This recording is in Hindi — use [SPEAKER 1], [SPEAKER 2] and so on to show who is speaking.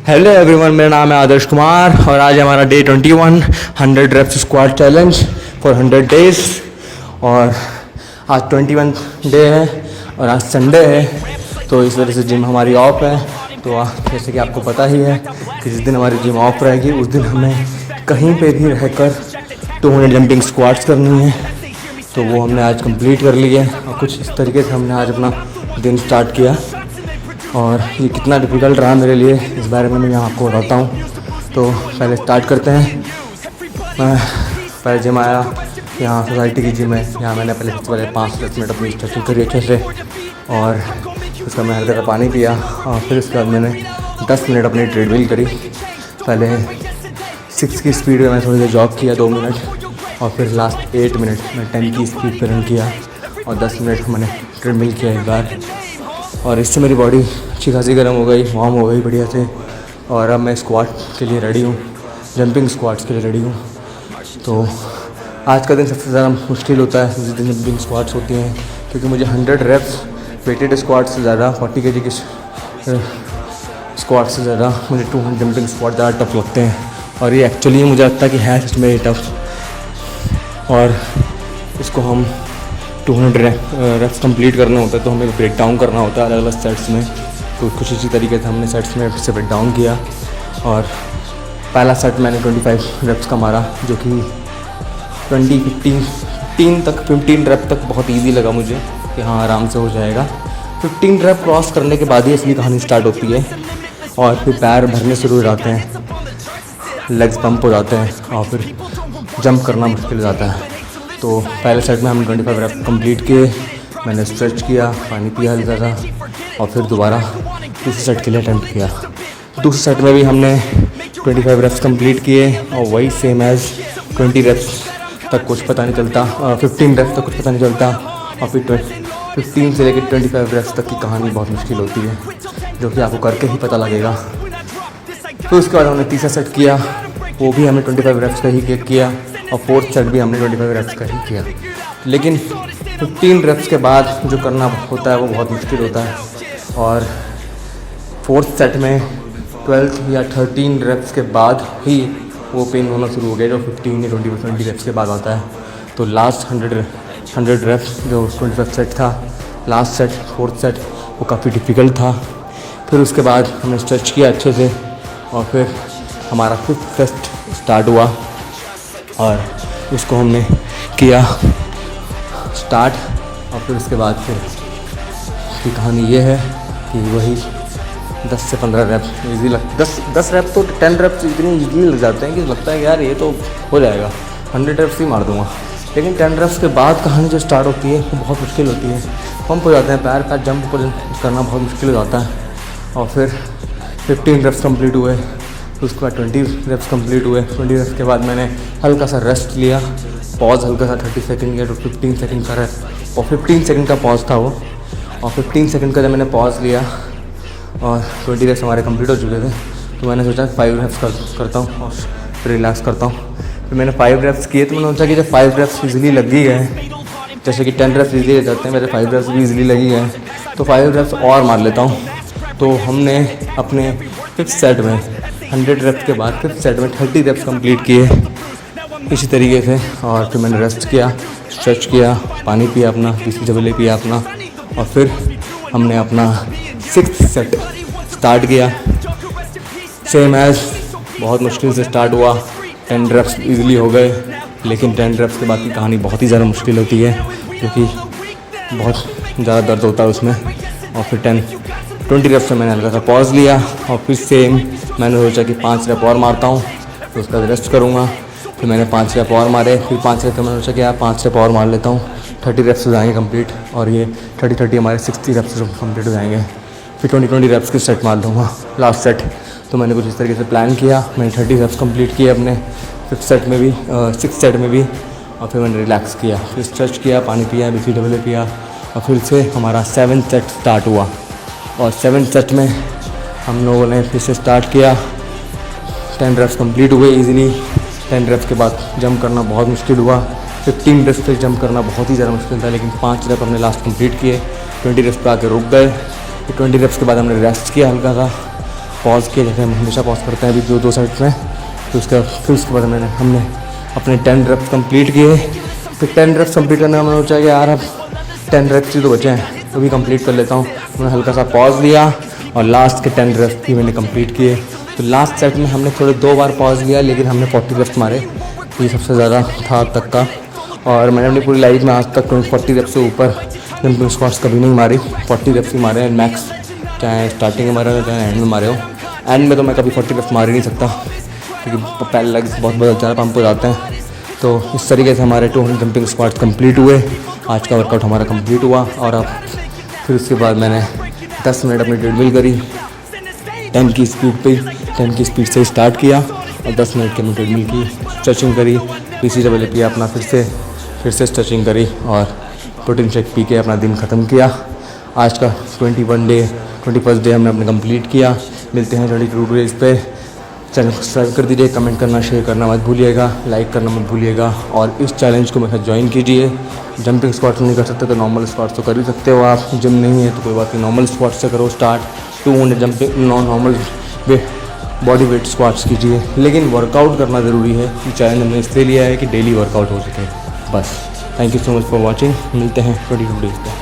[SPEAKER 1] हेलो एवरीवन, मेरा नाम है आदर्श कुमार और आज हमारा day 21 100 reps squat challenge for 100 days. और आज 21 डे है और आज संडे है, तो इस वजह से जिम हमारी ऑफ है। तो जैसे कि आपको पता ही है कि जिस दिन हमारी जिम ऑफ रहेगी उस दिन हमें कहीं पे भी रहकर 200 जंपिंग स्क्वाट्स करनी है। तो वो हमने आज कंप्लीट कर ली है और कुछ इस तरीके से हमने आज अपना दिन स्टार्ट किया। और ये कितना डिफ़िकल्ट रहा मेरे लिए इस बारे में मैं आपको बताता हूँ। तो पहले स्टार्ट करते हैं। मैं पहले जिम आया, यहाँ सोसाइटी की जिम है। यहाँ मैंने पहले सबसे पहले 5-10 मिनट अपनी स्ट्रेचिंग करी अच्छे से और उसका मैं हल्का सा पानी पिया और फिर उसके बाद मैंने 10 मिनट अपनी ट्रेडमिल करी। पहले 6 की स्पीड में मैं थोड़ी देर जॉग किया 2 मिनट और फिर लास्ट 8 मिनट मैं 10 की स्पीड पर रन किया और 10 मिनट मैंने ट्रेडमिल किया एक बार। और इससे मेरी बॉडी अच्छी खासी गर्म हो गई, वार्म हो गई बढ़िया से। और अब मैं स्क्वाट के लिए रेडी हूँ, जंपिंग स्क्वाट्स के लिए रेडी हूँ। तो आज का दिन सबसे ज़्यादा मुश्किल होता है जिस दिन जंपिंग स्क्वाट्स होती हैं, क्योंकि मुझे 100 रेप्स वेटेड स्क्वाट्स से ज़्यादा 40 kg के स्क्वाट्स से ज़्यादा मुझे 200 जंपिंग स्क्वाट ज़्यादा टफ लगते हैं। और ये एक्चुअली मुझे लगता है कि है सच में ये टफ। और इसको हम 200 रेप्स कंप्लीट करना होता है तो हमें ब्रेक डाउन करना होता है अलग अलग सेट्स में। तो कुछ इसी तरीके से हमने सेट्स में से ब्रेक डाउन किया। और पहला सेट मैंने 25 रेप्स का मारा, जो कि 15 रेप तक बहुत इजी लगा मुझे कि हाँ आराम से हो जाएगा। 15 रेप क्रॉस करने के बाद ही असली कहानी स्टार्ट होती है और फिर पैर भरने शुरू हो जाते हैं, लेग्स पंप हो जाते हैं और फिर जंप करना मुश्किल हो जाता है। तो पहले सेट में हमने 25 रेप कंप्लीट किए, मैंने स्ट्रेच किया, पानी पिया हल्का सा और फिर दोबारा दूसरे सेट के लिए अटेम्प्ट किया। दूसरे सेट में भी हमने 25 रेप्स कंप्लीट किए और वही सेम एज़ 20 रेप्स तक कुछ पता नहीं चलता, 15 रेप्स तक कुछ पता नहीं चलता और फिर 15 से लेकर 25 रेप्स तक की कहानी बहुत मुश्किल होती है, जो कि आपको करके ही पता लगेगा। तो उसके बाद हमने तीसरा सेट किया, वो भी हमने 25 रेप्स का ही किया और फोर्थ सेट भी हमने 25 रेप्स का ही किया। लेकिन 15 रेप्स के बाद जो करना होता है वो बहुत मुश्किल होता है। और फोर्थ सेट में 12 या 13 रेप्स के बाद ही वो पेन होना शुरू हो गया, जो 15 या 20 रेप्स के बाद आता है। तो लास्ट 100 रेप्स जो 25 सेट था, लास्ट सेट फोर्थ सेट, वो काफ़ी डिफ़िकल्ट था। फिर उसके बाद हमने स्ट्रेच किया अच्छे से और फिर हमारा 5th सेट स्टार्ट हुआ और उसको हमने किया स्टार्ट। और फिर उसके बाद फिर की कहानी ये है कि वही 10 से 15 रेप्स ईजी लगता है। 10 रेप तो 10 रेप्स इतनी ईजी लग जाते हैं कि लगता है कि यार ये तो हो जाएगा, 100 रेप्स ही मार दूंगा। लेकिन 10 रेप्स के बाद कहानी जो स्टार्ट होती है वो बहुत मुश्किल होती है, पंप हो जाते हैं पैर का, जंप करना बहुत मुश्किल हो जाता है। और फिर 15 रेप्स कंप्लीट हुए, उसके बाद 20 रेप्स कंप्लीट हुए। 20 रेप्स के बाद मैंने हल्का सा रेस्ट लिया, पॉज हल्का सा 30 सेकंड या 15 सेकंड का रेस्ट और 15 सेकंड का पॉज था वो। और 15 सेकंड का जब मैंने पॉज लिया और 20 रेप्स हमारे कंप्लीट हो चुके थे, तो मैंने सोचा 5 रेप्स करता हूँ और फिर रिलैक्स करता हूँ। फिर मैंने 5 रेप्स किए, तो मैंने सोचा कि जब 5 रेप्स ईजिली लग ही गए, जैसे कि 10 रेप्स ईजिली जाते हैं, मेरे 5 रेप्स भी ईजिली लगी गए, तो 5 रेप्स और मार लेता हूँ। तो हमने अपने 5th सेट में 100 रेप्स के बाद 5th सेट में 30 रेप्स कंप्लीट किए इसी तरीके से। और फिर मैंने रेस्ट किया, स्ट्रेच किया, पानी पिया अपना, BCAA पिया अपना और फिर हमने अपना 6th सेट स्टार्ट किया। सेम एज़ बहुत मुश्किल से स्टार्ट हुआ, 10 रेप्स ईजिली हो गए, लेकिन 10 रेप्स के बाद की कहानी बहुत ही ज़्यादा मुश्किल होती है, क्योंकि बहुत ज़्यादा दर्द होता है उसमें। और फिर 20 रेप्स से मैंने हल्का सा पॉज लिया और फिर सेम मैंने सोचा कि 5 रेप और मारता हूँ, तो उसके बाद रेस्ट करूँगा। फिर मैंने 5 रेप और मारे, फिर 5 रेप मैंने सोचा कि यार 5 रेप और मार लेता हूँ, 30 रेप्स हो जाएंगे कंप्लीट और ये 30 हमारे 60 रेप्स कंप्लीट हो जाएंगे। फिर 20 रेप्स के सेट मार दूँगा लास्ट सेट। तो मैंने कुछ इस तरीके से प्लान किया, मैंने 30 रेप्स कंप्लीट किए अपने 6th सेट में भी और फिर मैंने रिलैक्स किया, फिर स्ट्रेच किया, पानी पिया, BCAA पिया और फिर से हमारा 7th सेट स्टार्ट हुआ। और 7th सेट में हम लोगों ने फिर से स्टार्ट किया, 10 रेप्स कंप्लीट हुए ईजिली। 10 रेप्स के बाद जंप करना बहुत मुश्किल हुआ, 15 रेप्स तक जंप करना बहुत ही ज़्यादा मुश्किल था, लेकिन 5 रेप हमने लास्ट कंप्लीट किए। 20 रेप्स पे आके रुक गए। फिर 20 रेप्स के बाद हमने रेस्ट किया हल्का सा पॉज किया, जैसे हम हमेशा पॉज करते हैं अभी दो साइड में। तो फिर उसके बाद हमने अपने 10 रेप्स कंप्लीट किए। फिर 10 रेप्स कंप्लीट करने का मैंने सोचा कि यार अब 10 रेप्स ही तो बचे हैं, तो भी कंप्लीट कर लेता हूँ। मैंने हल्का सा पॉज लिया और लास्ट के 10 रेप्स भी मैंने कंप्लीट किए। तो लास्ट सेट में हमने थोड़े 2 बार पॉज लिया, लेकिन हमने 40 रेप्स मारे, ये सबसे ज़्यादा था अब तक का। और मैंने अपनी पूरी लाइफ में आज तक 40 रेप्स से ऊपर जंपिंग स्क्वाट्स कभी नहीं मारी, 40 रेप्स ही मारे हैं मैक्स, चाहे स्टार्टिंग में मारे हो चाहे एंड में मारे हो। एंड में तो मैं कभी 40 रेप्स मार ही नहीं सकता, क्योंकि पहले लेग्स बहुत ज़्यादा पंप हो जाते हैं। तो इस तरीके से हमारे 200 जंपिंग स्क्वाट्स कंप्लीट हुए। आज का वर्कआउट हमारा कंप्लीट हुआ। और अब फिर उसके बाद मैंने 10 मिनट अपनी ट्रेडमिल करी 10 की स्पीड पे, 10 की स्पीड से स्टार्ट किया और 10 मिनट की अपनी ट्रेडमिल की, स्ट्रेचिंग करी, PCWA किया अपना, फिर से स्ट्रेचिंग करी और प्रोटीन शेक पी के अपना दिन ख़त्म किया। आज का 21st डे हमने अपने कंप्लीट किया। मिलते हैं 22 डेज पे। चैनल को सब्सक्राइब कर दीजिए, कमेंट करना, शेयर करना मत भूलिएगा, लाइक करना मत भूलिएगा। और इस चैलेंज को मेरे साथ ज्वाइन कीजिए। जंपिंग स्क्वाट्स नहीं कर सकते तो नॉर्मल स्क्वाट्स तो कर ही सकते हो आप। जिम नहीं है तो कोई बात नहीं, नॉर्मल स्क्वाट्स से करो start. 200 jumping normal body weight squats कीजिए, लेकिन वर्कआउट करना ज़रूरी है। ये चैलेंज हमने इसलिए लिया है कि डेली वर्कआउट हो सके बस। Thank you so much for watching. मिलते हैं 22 डेज पे।